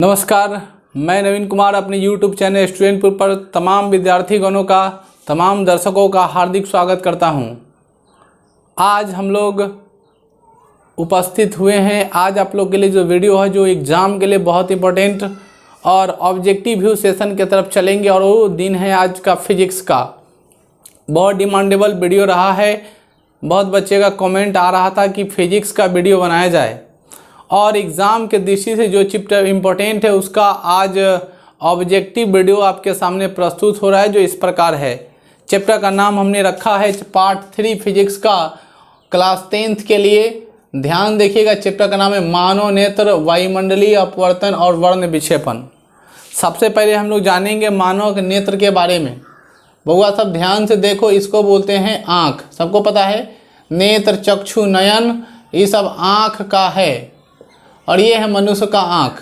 नमस्कार, मैं नवीन कुमार अपने YouTube चैनल स्टूडेंटपुर पर तमाम विद्यार्थीगणों का, तमाम दर्शकों का हार्दिक स्वागत करता हूं। आज हम लोग उपस्थित हुए हैं। आज आप लोग के लिए जो वीडियो है, जो एग्ज़ाम के लिए बहुत इंपॉर्टेंट और ऑब्जेक्टिव व्यू सेशन की तरफ चलेंगे, और वो दिन है आज का फिजिक्स का। बहुत डिमांडेबल वीडियो रहा है। बहुत बच्चे का कमेंट आ रहा था कि फिजिक्स का वीडियो बनाया जाए, और एग्ज़ाम के दृष्टि से जो चैप्टर इम्पोर्टेंट है उसका आज ऑब्जेक्टिव वीडियो आपके सामने प्रस्तुत हो रहा है, जो इस प्रकार है। चैप्टर का नाम हमने रखा है पार्ट 3 फिजिक्स का, क्लास 10th के लिए। ध्यान देखिएगा, चैप्टर का नाम है मानव नेत्र, वायुमंडलीय अपवर्तन और वर्ण विक्षेपण। सबसे पहले हम लोग जानेंगे मानव नेत्र के बारे में। बउआ सब ध्यान से देखो, इसको बोलते हैं आँख। सबको पता है, नेत्र, चक्षु, नयन, ये सब आँख का है। और ये है मनुष्य का आँख।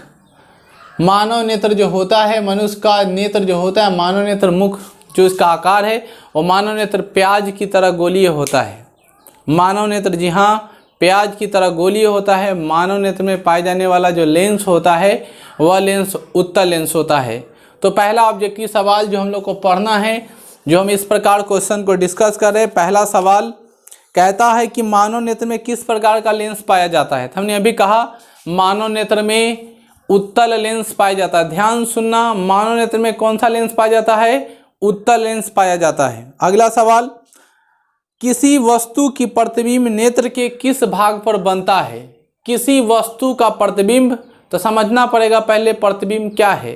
मानव नेत्र जो होता है, मनुष्य का नेत्र जो होता है, मानव नेत्र मुख जो इसका आकार है, वो मानव नेत्र प्याज की तरह गोलीय होता है। मानव नेत्र, जी हाँ, प्याज की तरह गोलीय होता है। मानव नेत्र में पाए जाने वाला जो लेंस होता है, वह लेंस उत्तल लेंस होता है। तो पहला ऑब्जेक्टिव सवाल जो हम लोग को पढ़ना है, जो हम इस प्रकार क्वेश्चन को डिस्कस कर रहे हैं। पहला सवाल कहता है कि मानव नेत्र में किस प्रकार का लेंस पाया जाता है। हमने अभी कहा मानव नेत्र में उत्तल लेंस पाया जाता है। ध्यान सुनना, मानव नेत्र में कौन सा लेंस पाया जाता है? उत्तल लेंस पाया जाता है। अगला सवाल, किसी वस्तु की प्रतिबिंब नेत्र के किस भाग पर बनता है? किसी वस्तु का प्रतिबिंब, तो समझना पड़ेगा पहले प्रतिबिंब क्या है।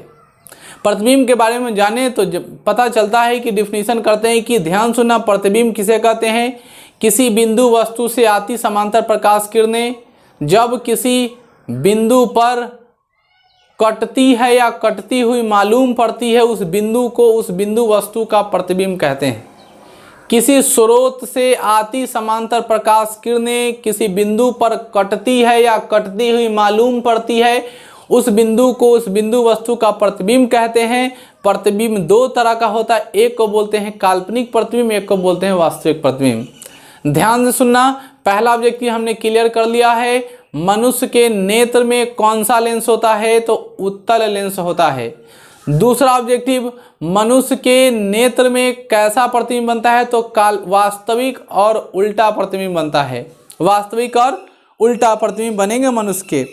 प्रतिबिंब के बारे में जाने तो पता चलता है कि डिफिनीशन करते हैं कि, ध्यान सुनना, प्रतिबिंब किसे कहते हैं? किसी बिंदु वस्तु से आती समांतर प्रकाश किरणें जब किसी बिंदु पर कटती है या कटती हुई मालूम पड़ती है, उस बिंदु को, उस बिंदु वस्तु का प्रतिबिंब कहते हैं। किसी स्रोत से आती समांतर प्रकाश किरणें किसी बिंदु पर कटती है या कटती हुई मालूम पड़ती है, उस बिंदु को, उस बिंदु वस्तु का प्रतिबिंब कहते हैं। प्रतिबिंब दो तरह का होता है, एक को बोलते हैं काल्पनिक प्रतिबिंब, एक को बोलते हैं वास्तविक प्रतिबिंब। ध्यान से सुनना, पहला ऑब्जेक्टिव हमने क्लियर कर लिया है। मनुष्य के नेत्र में कौन सा लेंस होता है? तो उत्तल लेंस होता है। दूसरा ऑब्जेक्टिव, मनुष्य के नेत्र में कैसा प्रतिबिंब बनता है? तो वास्तविक और उल्टा प्रतिबिंब बनता है। वास्तविक और उल्टा प्रतिबिंब बनेंगे मनुष्य के।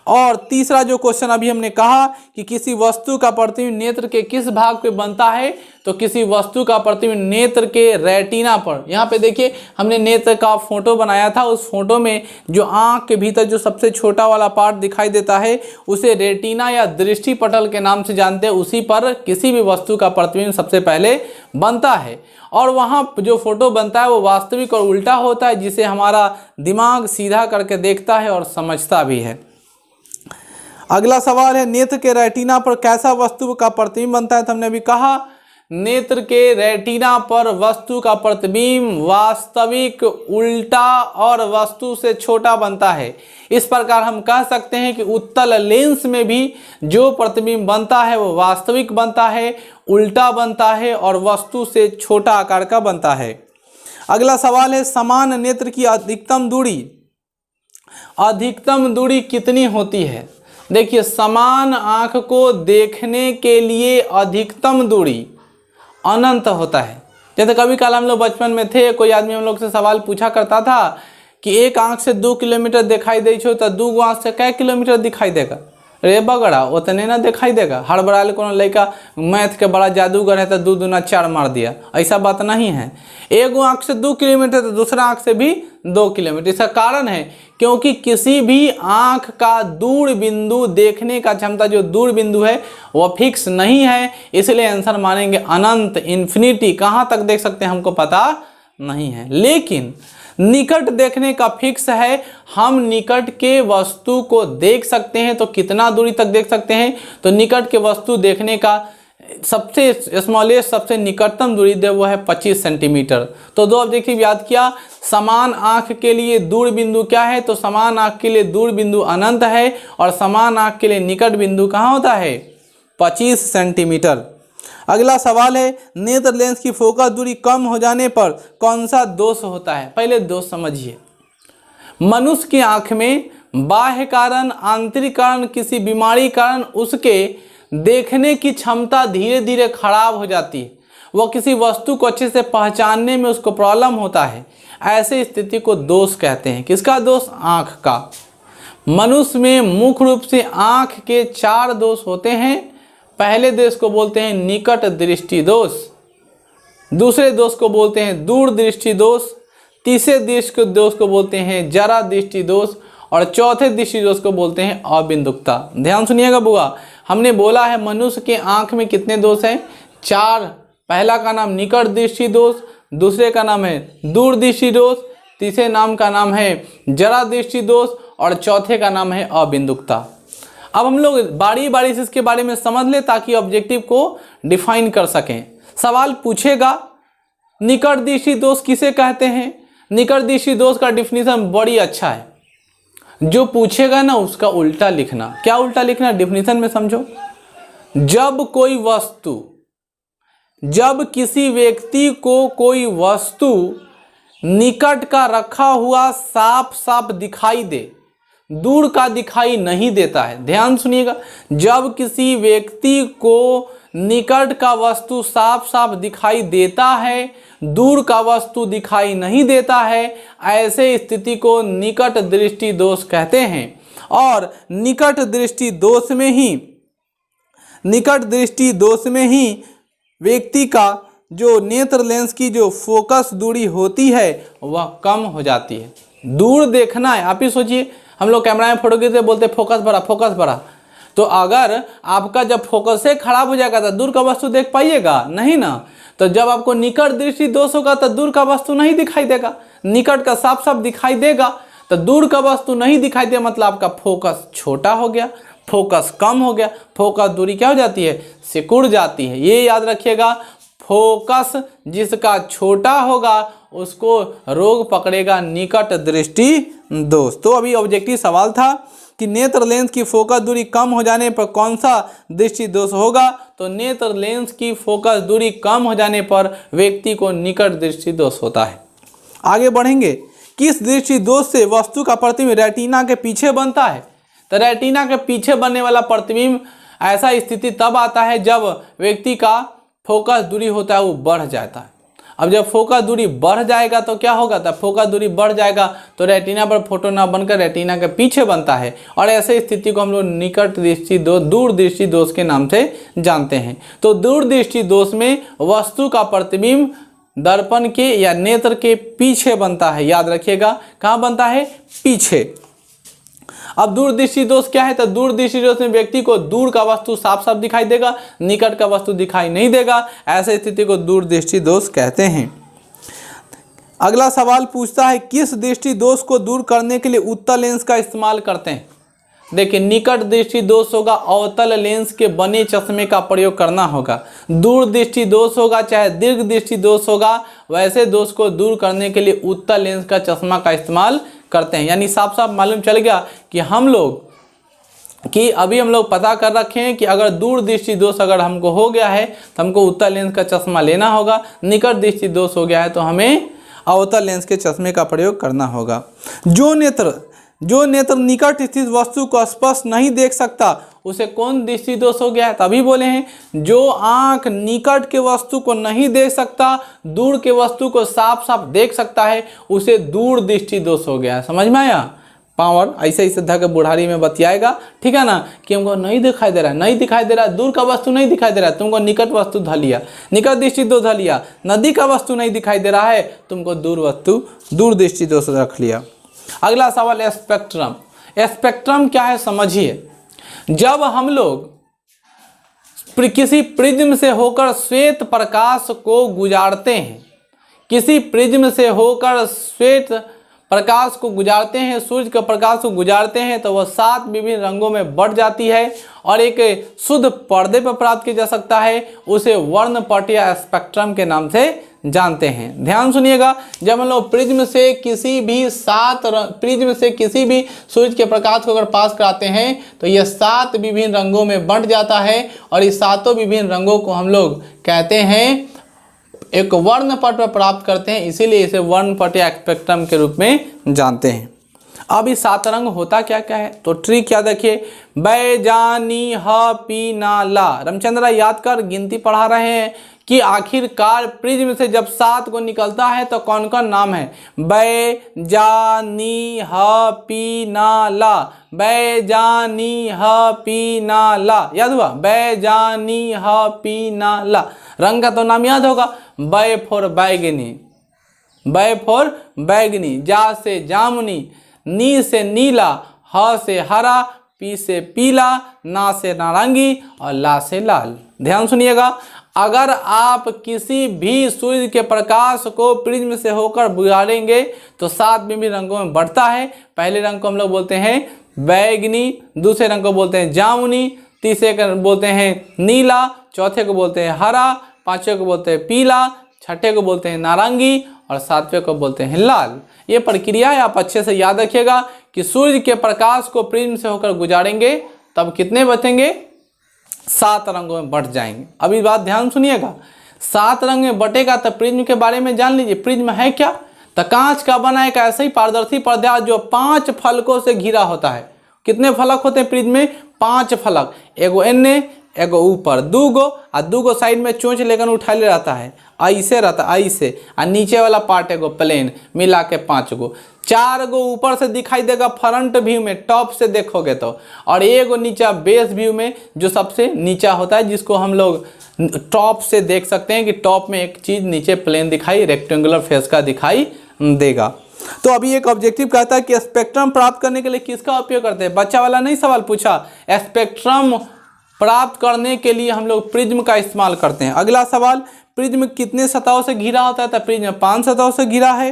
और तीसरा जो क्वेश्चन अभी हमने कहा कि किसी वस्तु का प्रतिबिंब नेत्र के किस भाग पे बनता है, तो किसी वस्तु का प्रतिबिंब नेत्र के रेटिना पर। यहाँ पे देखिए, हमने नेत्र का फोटो बनाया था। उस फोटो में जो आँख के भीतर जो सबसे छोटा वाला पार्ट दिखाई देता है, उसे रेटिना या दृष्टि पटल के नाम से जानते हैं। उसी पर किसी भी वस्तु का प्रतिबिंब सबसे पहले बनता है, और वहाँ जो फोटो बनता है वो वास्तविक और उल्टा होता है, जिसे हमारा दिमाग सीधा करके देखता है और समझता भी है। अगला सवाल है, नेत्र के रेटिना पर कैसा वस्तु का प्रतिबिंब बनता है? तो हमने अभी कहा, नेत्र के रेटिना पर वस्तु का प्रतिबिंब वास्तविक, उल्टा और वस्तु से छोटा बनता है। इस प्रकार हम कह सकते हैं कि उत्तल लेंस में भी जो प्रतिबिंब बनता है वो वास्तविक बनता है, उल्टा बनता है और वस्तु से छोटा आकार का बनता है। अगला सवाल है, समान नेत्र की अधिकतम दूरी, अधिकतम दूरी कितनी होती है? देखिए, समान आँख को देखने के लिए अधिकतम दूरी अनंत होता है। जैसे कभी काल हम लोग बचपन में थे, कोई आदमी हम लोग से सवाल पूछा करता था कि एक आँख से 2 किलोमीटर दिखाई दे छो, तो 2 आँख से कै किलोमीटर दिखाई देगा? रे बगड़ा, उतने ना दिखाई देगा। हड़बड़ाल कोनो लड़का मैथ के बड़ा जादूगर है तो 2 दूना 4 मार दिया, ऐसा बात नहीं है। एक आँख से 2 किलोमीटर तो दूसरा आँख से भी 2 किलोमीटर। इसका कारण है क्योंकि किसी भी आँख का दूर बिंदु देखने का क्षमता, जो दूर बिंदु है, वह फिक्स नहीं है। इसलिए आंसर मानेंगे अनंत, इन्फिनिटी। कहाँ तक देख सकते हैं हमको पता नहीं है, लेकिन निकट देखने का फिक्स है। हम निकट के वस्तु को देख सकते हैं, तो कितना दूरी तक देख सकते हैं? तो निकट के वस्तु देखने का सबसे स्मॉलेस्ट, सबसे निकटतम दूरी दे वो है 25 सेंटीमीटर। तो दो ऑब्जेक्टिव याद किया। समान आँख के लिए दूर बिंदु क्या है? तो समान आँख के लिए दूर बिंदु अनंत है, और समान आँख के लिए निकट बिंदु कहाँ होता है? 25 सेंटीमीटर। अगला सवाल है, नेत्र लेंस की फोकस दूरी कम हो जाने पर कौन सा दोष होता है? पहले दोष समझिए। मनुष्य की आँख में बाह्य कारण, आंतरिक कारण, किसी बीमारी कारण उसके देखने की क्षमता धीरे धीरे खराब हो जाती है, वह किसी वस्तु को अच्छे से पहचानने में उसको प्रॉब्लम होता है, ऐसे स्थिति को दोष कहते हैं। किसका दोष? आँख का। मनुष्य में मुख्य रूप से आँख के 4 दोष होते हैं। पहले दोष को बोलते हैं निकट दृष्टि दोष, दूसरे दोष को बोलते हैं दूर दृष्टि दोष, तीसरे दोष को बोलते हैं जरा दृष्टि दोष, और चौथे दृष्टि दोष को बोलते हैं अबिंदुकता। ध्यान सुनिएगा बुआ, हमने बोला है मनुष्य के आँख में कितने दोष हैं? 4। पहला का नाम निकट दृष्टि दोष, दूसरे का नाम है दूर दृष्टि दोष, तीसरे नाम का नाम है जरा दृष्टि दोष, और चौथे का नाम है अबिंदुकता। अब हम लोग बारी बारी से इसके बारे में समझ ले ताकि ऑब्जेक्टिव को डिफाइन कर सकें। सवाल पूछेगा निकट दृष्टि दोष किसे कहते हैं? निकट दृष्टि दोष का डिफिनीशन बड़ी अच्छा है, जो पूछेगा ना उसका उल्टा लिखना। क्या उल्टा लिखना? डिफिनीशन में समझो। जब किसी व्यक्ति को कोई वस्तु निकट का रखा हुआ साफ साफ दिखाई दे, दूर का दिखाई नहीं देता है। ध्यान सुनिएगा, जब किसी व्यक्ति को निकट का वस्तु साफ साफ दिखाई देता है, दूर का वस्तु दिखाई नहीं देता है, ऐसे स्थिति को निकट दृष्टि दोष कहते हैं। और निकट दृष्टि दोष में ही व्यक्ति का जो नेत्र लेंस की जो फोकस दूरी होती है वह कम हो जाती है। दूर देखना है, आप ही सोचिए, हम लोग कैमरा में फोटो खींचते बोलते फोकस बढ़ा, तो अगर आपका जब फोकस से खराब हो जाएगा तो दूर का वस्तु देख पाइएगा नहीं ना। तो जब आपको निकट दृष्टि दोष होगा तो दूर का वस्तु नहीं दिखाई देगा, निकट का साफ साफ दिखाई देगा। तो दूर का वस्तु नहीं दिखाई दे मतलब आपका फोकस छोटा हो गया, फोकस कम हो गया, फोकस दूरी क्या हो जाती है? सिकुड़ जाती है। ये याद रखिएगा, फोकस जिसका छोटा होगा उसको रोग पकड़ेगा निकट दृष्टि दोष। तो अभी ऑब्जेक्टिव सवाल था कि नेत्र लेंस की फोकस दूरी कम हो जाने पर कौन सा दृष्टि दोष होगा? तो नेत्र लेंस की फोकस दूरी कम हो जाने पर व्यक्ति को निकट दृष्टि दोष होता है। आगे बढ़ेंगे, किस दृष्टि दोष से वस्तु का प्रतिबिंब रेटिना के पीछे बनता है? तो रेटिना के पीछे बनने वाला प्रतिबिंब ऐसा स्थिति तब आता है जब व्यक्ति का फोकस दूरी होता है वो बढ़ जाता है। अब जब फोकस दूरी बढ़ जाएगा तो क्या होगा? तब फोकस दूरी बढ़ जाएगा तो रेटिना पर फोटो ना बनकर रेटिना के पीछे बनता है, और ऐसे स्थिति को हम लोग निकट दृष्टि दोष, दूर दृष्टि दोष के नाम से जानते हैं। तो दूर दृष्टि दोष में वस्तु का प्रतिबिंब दर्पण के या नेत्र के पीछे बनता है। याद रखिएगा, कहाँ बनता है? पीछे। अब दूरदृष्टि दोष क्या है? तो दूरदृष्टि दोष में व्यक्ति को दूर का वस्तु साफ साफ दिखाई देगा, निकट का वस्तु दिखाई नहीं देगा, ऐसे स्थिति को दूरदृष्टि दोष कहते हैं। अगला सवाल पूछता है किस दृष्टि दोष को दूर करने के लिए उत्तल लेंस का इस्तेमाल करते हैं? देखिए, निकट दृष्टि दोष होगा अवतल लेंस के बने चश्मे का प्रयोग करना होगा। दूर दृष्टि दोष होगा चाहे दीर्घ दृष्टि दोष होगा, वैसे दोष को दूर करने के लिए उत्तल लेंस का चश्मा का इस्तेमाल करते हैं। यानी साफ साफ मालूम चल गया कि अभी हम लोग पता कर रखे हैं कि अगर दूर दृष्टि दोष अगर हमको हो गया है तो हमको उत्तल लेंस का चश्मा लेना होगा, निकट दृष्टि दोष हो गया है तो हमें अवतल लेंस के चश्मे का प्रयोग करना होगा। जो नेत्र निकट स्थित वस्तु को स्पष्ट नहीं देख सकता उसे कौन दृष्टि दोष हो गया है? तभी बोले हैं जो आंख निकट के वस्तु को नहीं देख सकता, दूर के वस्तु को साफ साफ देख सकता है, उसे दूर दृष्टि दोष हो गया है। समझ में आया? पावर ऐसे धक बुढ़ारी में बतियाएगा, ठीक है ना, कि हमको नहीं दिखाई दे रहा है, दूर का वस्तु नहीं दिखाई दे रहा है, तुमको निकट वस्तु ध लिया, निकट दृष्टि दोष ध लिया। नदी का वस्तु नहीं दिखाई दे रहा है, तुमको दूर दृष्टि दोष रख लिया। अगला सवाल स्पेक्ट्रम। स्पेक्ट्रम क्या है समझिए। जब हम लोग किसी प्रिज्म से होकर श्वेत प्रकाश को गुजारते हैं, सूर्य के प्रकाश को गुजारते हैं तो वह 7 विभिन्न रंगों में बढ़ जाती है और एक शुद्ध पर्दे पर प्राप्त किया जा सकता है। उसे वर्णपट या स्पेक्ट्रम के नाम से जानते हैं। ध्यान सुनिएगा, जब हम लोग प्रिज्म से किसी भी सूर्य के प्रकाश को अगर पास कराते हैं तो यह 7 विभिन्न रंगों में बंट जाता है और इस 7 विभिन्न रंगों को हम लोग कहते हैं एक वर्णपट पर प्राप्त करते हैं, इसीलिए इसे वर्णपट या स्पेक्ट्रम के रूप में जानते हैं। अब इस 7 रंग होता क्या क्या है, तो ट्रिक याद रखिए, बै जा नी ह पी ना ला। रामचंद्र याद कर, गिनती पढ़ा रहे हैं कि आखिरकार प्रिज्म से जब 7 को निकलता है तो कौन कौन नाम है, बै जा नी ह पी ना ला, बै जा नी ह पी ना ला, याद हुआ, बै जा नी ह पी ना ला। रंग का तो नाम याद होगा, बै फॉर बैगनी, बै फॉर बैगनी, जा से जामुनी, नी से नीला, ह से हरा, पी से पीला, ना से नारंगी और ला से लाल। ध्यान सुनिएगा, अगर आप किसी भी सूर्य के प्रकाश को प्रिज्म से होकर गुजारेंगे तो 7 विभिन्न रंगों में बढ़ता है। पहले रंग को हम लोग बोलते हैं बैगनी, दूसरे रंग को बोलते हैं जामुनी, तीसरे को बोलते हैं नीला, चौथे को बोलते हैं हरा, पांचवें को बोलते हैं पीला, छठे को बोलते हैं नारंगी और 7वें को बोलते हैं लाल। ये प्रक्रिया है, आप अच्छे से याद रखिएगा कि सूर्य के प्रकाश को प्रिज्म से होकर गुजारेंगे तब कितने बचेंगे, 7 रंगों में बढ़ जाएंगे। अभी बात ध्यान सुनिएगा, 7 रंग में बटेगा तो प्रिज्म के बारे में जान लीजिए। प्रिज्म है क्या, तो कांच का बना एक ऐसा ही पारदर्शी पर्दा जो 5 फलकों से घिरा होता है। कितने फलक होते हैं प्रिज्म में, 5 फलक, एगो एने, एगो ऊपर, 2 गो और 2 गो साइड में चोंच लेकर उठाले रहता है, ऐसे रहता है ऐसे, और नीचे वाला पार्ट एगो प्लेन, मिला के 5 गो, 4 गो ऊपर से दिखाई देगा फ्रंट व्यू में, टॉप से देखोगे तो, और एगो नीचा बेस व्यू में जो सबसे नीचा होता है, जिसको हम लोग टॉप से देख सकते हैं कि टॉप में एक चीज नीचे प्लेन दिखाई रेक्टेंगुलर फेस का दिखाई देगा। तो अभी एक ऑब्जेक्टिव कहता है कि स्पेक्ट्रम प्राप्त करने के लिए किसका उपयोग करते हैं, बच्चा वाला नहीं सवाल पूछा, स्पेक्ट्रम प्राप्त करने के लिए हम लोग प्रिज्म का इस्तेमाल करते हैं। अगला सवाल, प्रिज्म कितने सतहों से घिरा होता है, तो प्रिज्म 5 सतहों से घिरा है।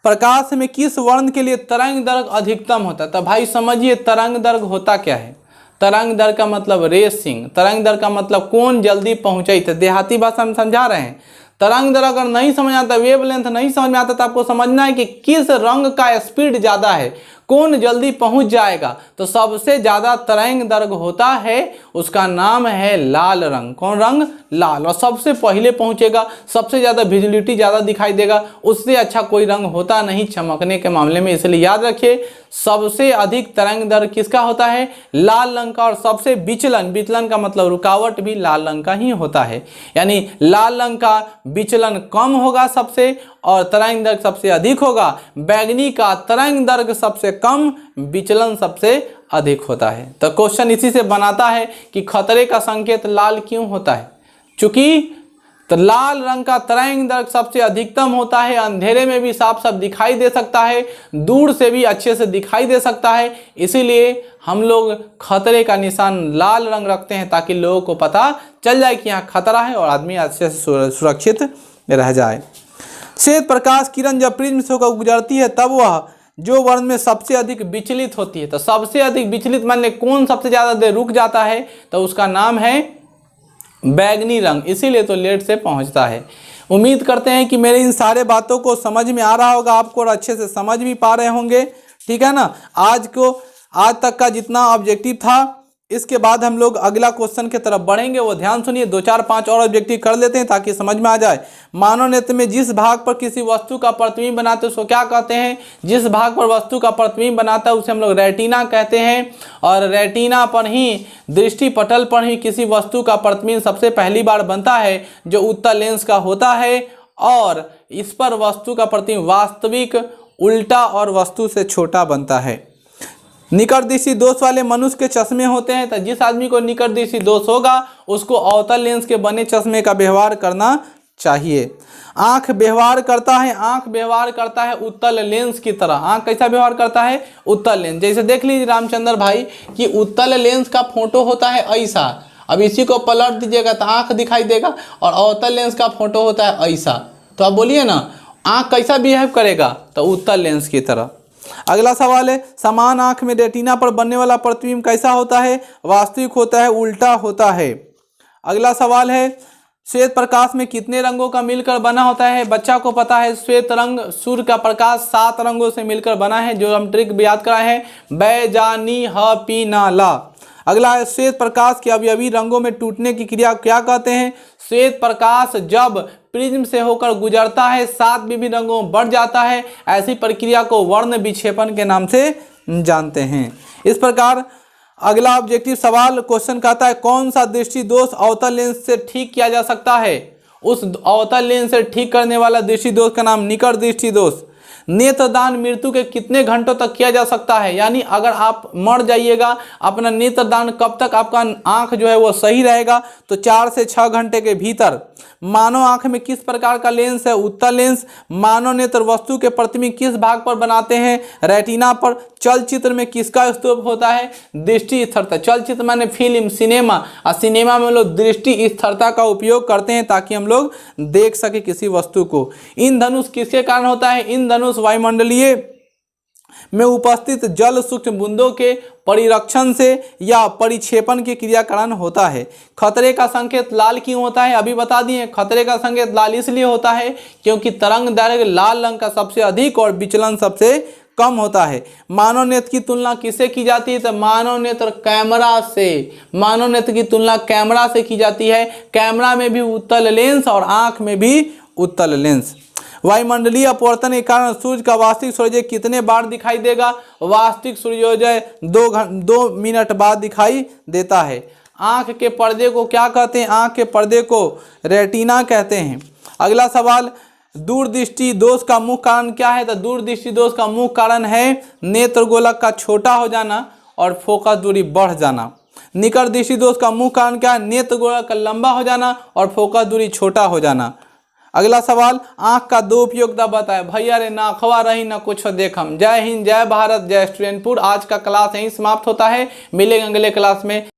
प्रकाश में किस वर्ण के लिए तरंग दैर्घ्य अधिकतम होता है, तो भाई समझिए तरंग दैर्घ्य होता क्या है, तरंग दैर्घ्य का मतलब रेसिंग, तरंग दैर्घ्य का मतलब कौन जल्दी पहुंचे, तो देहाती भाषा में समझा रहे हैं। तरंग दैर्घ्य अगर नहीं समझ आता, वेवलेंथ नहीं समझ में आता, तो आपको समझना है कि किस रंग का स्पीड ज़्यादा है, कौन जल्दी पहुंच जाएगा। तो सबसे ज़्यादा तरंग दैर्घ्य होता है, उसका नाम है लाल रंग। कौन रंग, लाल, और सबसे पहले पहुंचेगा, सबसे ज़्यादा विजिबिलिटी ज़्यादा दिखाई देगा, उससे अच्छा कोई रंग होता नहीं चमकने के मामले में। इसलिए याद रखिए सबसे अधिक तरंग दैर्घ्य किसका होता है, लाल रंग का, और सबसे विचलन, विचलन का मतलब रुकावट भी लाल रंग का ही होता है। यानी लाल रंग का विचलन कम होगा सबसे, और तरंग दैर्घ्य सबसे अधिक होगा। बैगनी का तरंग दैर्घ्य सबसे कम, विचलन सबसे अधिक होता है। तो क्वेश्चन इसी से बनाता है कि खतरे का संकेत लाल क्यों होता है, चूंकि तो लाल रंग का तरंग दैर्घ्य सबसे अधिकतम होता है, अंधेरे में भी साफ साफ दिखाई दे सकता है, दूर से भी अच्छे से दिखाई दे सकता है। इसीलिए हम लोग खतरे का निशान लाल रंग रखते हैं, ताकि लोगों को पता चल जाए कि यहाँ खतरा है और आदमी अच्छे से सुरक्षित रह जाए। श्वेत प्रकाश किरण जब प्रिज्म से होकर गुजरती है तब वह जो वर्ण में सबसे अधिक विचलित होती है, तो सबसे अधिक विचलित मान ले कौन सबसे ज़्यादा देर रुक जाता है, तो उसका नाम है बैगनी रंग, इसीलिए तो लेट से पहुंचता है। उम्मीद करते हैं कि मेरे इन सारे बातों को समझ में आ रहा होगा आपको, और अच्छे से समझ भी पा रहे होंगे, ठीक है ना। आज तक का जितना ऑब्जेक्टिव था, इसके बाद हम लोग अगला क्वेश्चन की तरफ बढ़ेंगे। वो ध्यान सुनिए, 2 4 5 और ऑब्जेक्टिव कर लेते हैं ताकि समझ में आ जाए। मानव नेत्र में जिस भाग पर किसी वस्तु का प्रतिबिंब बनाते हैं उसको क्या कहते हैं, जिस भाग पर वस्तु का प्रतिबिंब बनाता है उसे हम लोग रेटिना कहते हैं। और रेटिना पर ही, दृष्टि पटल पर ही किसी वस्तु का प्रतिबिंब सबसे पहली बार बनता है, जो उत्तल लेंस का होता है, और इस पर वस्तु का प्रतिबिंब वास्तविक, उल्टा और वस्तु से छोटा बनता है। निकट दृष्टि दोष वाले मनुष्य के चश्मे होते हैं, तो जिस आदमी को निकट दृष्टि दोष होगा उसको अवतल लेंस के बने चश्मे का व्यवहार करना चाहिए। आंख व्यवहार करता है, आंख व्यवहार करता है उत्तल लेंस की तरह। आंख कैसा व्यवहार करता है, उत्तल लेंस। जैसे देख लीजिए रामचंद्र भाई कि उत्तल लेंस का फोटो होता है ऐसा, अब इसी को पलट दीजिएगा तो आंख दिखाई देगा, और अवतल लेंस का फोटो होता है ऐसा। तो आप बोलिए ना आंख कैसा बिहेव करेगा, तो उत्तल लेंस की तरह। अगला सवाल है, समान आंख में रेटिना पर बनने वाला प्रतिबिंब कैसा होता है, वास्तविक होता है, उल्टा होता है। अगला सवाल है, श्वेत प्रकाश में कितने रंगों का मिलकर बना होता है, बच्चा को पता है श्वेत रंग, सूर्य का प्रकाश 7 रंगों से मिलकर बना है, जो हम ट्रिक भी याद कराए हैं, बै जा नी ह पी ना ला। अगला है, श्वेत प्रकाश के अवयवी रंगों में टूटने की क्रिया क्या कहते हैं, श्वेत प्रकाश जब प्रिज्म से होकर गुजरता है, 7 विभिन्न रंगों में बढ़ जाता है। ऐसी प्रक्रिया को वर्ण विक्षेपण के नाम से जानते हैं। इस प्रकार अगला ऑब्जेक्टिव सवाल क्वेश्चन कहता है कौन सा दृष्टि दोष अवतल लेंस से ठीक किया जा सकता है। उस अवतल लेंस से ठीक करने वाला दृष्टि दोष का नाम निकट दृष्टि दोष। नेत्रदान मृत्यु के कितने घंटों तक किया जा सकता है, यानी अगर आप मर जाइएगा अपना नेत्रदान कब तक आपका आंख जो है वो सही रहेगा, तो 4 से 6 घंटे के भीतर। मानव आंख में किस प्रकार का लेंस है, उत्तल लेंस। मानव नेत्र वस्तु के प्रतिबिंब किस भाग पर बनाते हैं, रेटिना पर। चलचित्र में किसका उपयोग होता है, दृष्टि स्थिरता। चलचित्र माने फिल्म, सिनेमा, और सिनेमा में लोग दृष्टि स्थिरता का उपयोग करते हैं ताकि हम लोग देख सके किसी वस्तु को। इंद्रधनुष किसके कारण होता है, इंद्रधनुष वायुमंडलीय में उपस्थित जल सूक्ष्म बूंदों के परिरक्षण से या परिक्षेपण के क्रिया कारण होता है। खतरे का संकेत लाल क्यों होता है, अभी बता दिए। खतरे का संकेत लाल इसलिए होता है क्योंकि तरंग दैर्घ्य लाल रंग का सबसे अधिक और विचलन सबसे कम होता है। मानव नेत्र की तुलना किससे की जाती है, तो मानव नेत्र कैमरा से। मानव नेत्र की तुलना कैमरा से की जाती है। कैमरा में भी उत्तल लेंस और आंख में भी उत्तल लेंस। वायुमंडलीय अपवर्तन के कारण सूर्य का वास्तविक सूर्योदय कितने बार दिखाई देगा, वास्तविक सूर्योदय 2 मिनट बाद दिखाई देता है। आंख के पर्दे को क्या कहते हैं, आंख के पर्दे को रेटिना कहते हैं। अगला सवाल दूरदृष्टि दोष का मुख्य कारण क्या है, तो दूरदृष्टि दोष का मुख्य कारण है नेत्र गोलक का छोटा हो जाना और फोकस दूरी बढ़ जाना। निकट दृष्टि दोष का मुख्य कारण क्या है, नेत्र गोलक का लंबा हो जाना और फोकस दूरी छोटा हो जाना। अगला सवाल आंख का 2 उपयोगिता बताए। भैया रे ना अखवा रही ना कुछ देखम। जय हिंद, जय भारत, जय स्टूडेंटपुर। आज का क्लास यहीं समाप्त होता है। मिलेंगे अगले क्लास में।